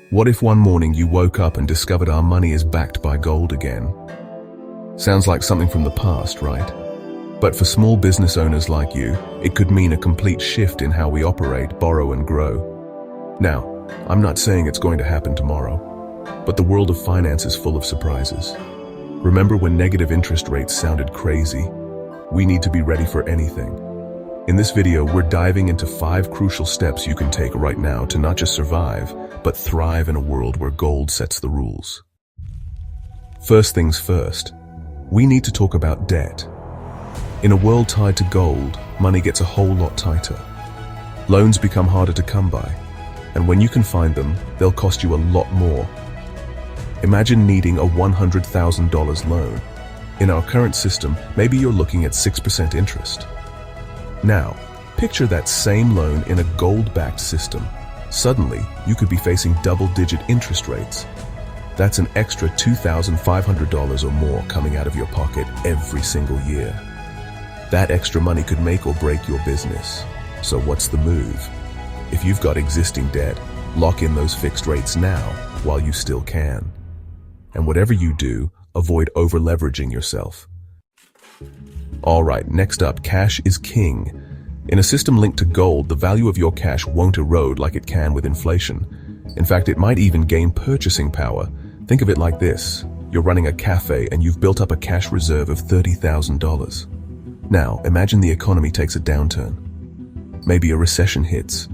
What if one morning you woke up and discovered our money is backed by gold again? Sounds like something from the past, right? But for small business owners like you, it could mean a complete shift in how we operate, borrow, and grow. Now, I'm not saying it's going to happen tomorrow, but the world of finance is full of surprises. Remember when negative interest rates sounded crazy? We need to be ready for anything. In this video, we're diving into 5 crucial steps you can take right now to not just survive, but thrive in a world where gold sets the rules. First things first, we need to talk about debt. In a world tied to gold, money gets a whole lot tighter. Loans become harder to come by, and when you can find them, they'll cost you a lot more. Imagine needing a $100,000 loan. In our current system, maybe you're looking at 6% interest. Now, picture that same loan in a gold-backed system. Suddenly, you could be facing double-digit interest rates. That's an extra $2,500 or more coming out of your pocket every single year. That extra money could make or break your business. So what's the move? If you've got existing debt, lock in those fixed rates now while you still can. And whatever you do, avoid over-leveraging yourself. All right, next up, cash is king. In a system linked to gold, the value of your cash won't erode like it can with inflation. In fact, it might even gain purchasing power. Think of it like this. You're running a cafe and you've built up a cash reserve of $30,000. Now, imagine the economy takes a downturn. Maybe a recession hits,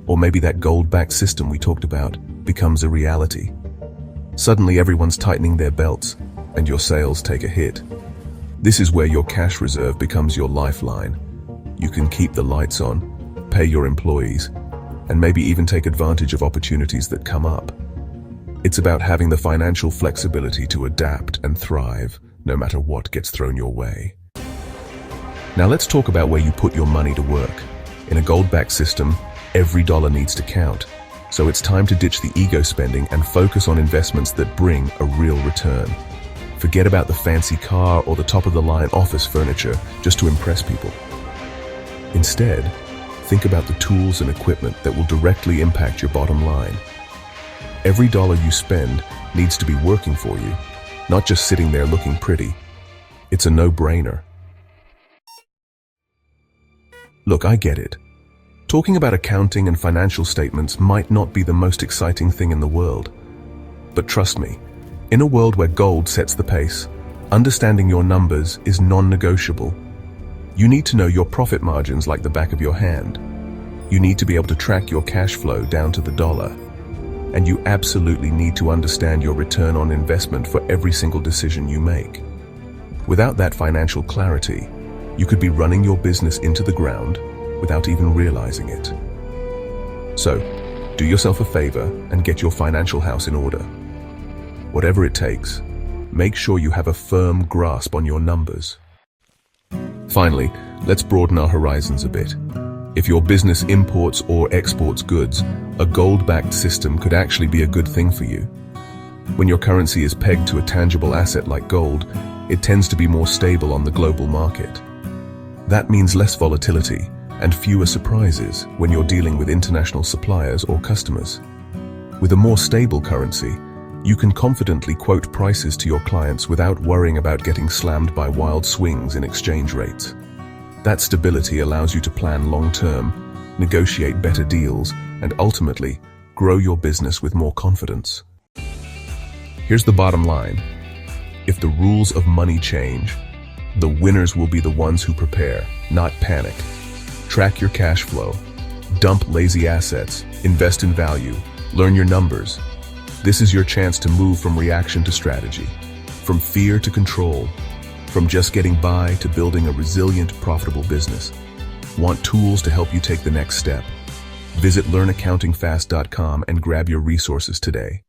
or maybe that gold-backed system we talked about becomes a reality. Suddenly everyone's tightening their belts, and your sales take a hit. This is where your cash reserve becomes your lifeline. You can keep the lights on, pay your employees, and maybe even take advantage of opportunities that come up. It's about having the financial flexibility to adapt and thrive, no matter what gets thrown your way. Now let's talk about where you put your money to work. In a gold-backed system, every dollar needs to count. So it's time to ditch the ego spending and focus on investments that bring a real return. Forget about the fancy car or the top-of-the-line office furniture just to impress people. Instead, think about the tools and equipment that will directly impact your bottom line. Every dollar you spend needs to be working for you, not just sitting there looking pretty. It's a no-brainer. Look, I get it. Talking about accounting and financial statements might not be the most exciting thing in the world. But trust me, in a world where gold sets the pace, understanding your numbers is non-negotiable. You need to know your profit margins like the back of your hand. You need to be able to track your cash flow down to the dollar. And you absolutely need to understand your return on investment for every single decision you make. Without that financial clarity, you could be running your business into the ground without even realizing it. So, do yourself a favor and get your financial house in order. Whatever it takes, make sure you have a firm grasp on your numbers. Finally, let's broaden our horizons a bit. If your business imports or exports goods, a gold-backed system could actually be a good thing for you. When your currency is pegged to a tangible asset like gold, it tends to be more stable on the global market. That means less volatility and fewer surprises when you're dealing with international suppliers or customers. With a more stable currency, you can confidently quote prices to your clients without worrying about getting slammed by wild swings in exchange rates. That stability allows you to plan long-term, negotiate better deals, and ultimately grow your business with more confidence. Here's the bottom line. If the rules of money change, the winners will be the ones who prepare, not panic. Track your cash flow, dump lazy assets, invest in value, learn your numbers. This is your chance to move from reaction to strategy, from fear to control, from just getting by to building a resilient, profitable business. Want tools to help you take the next step? Visit learnaccountingfast.com and grab your resources today.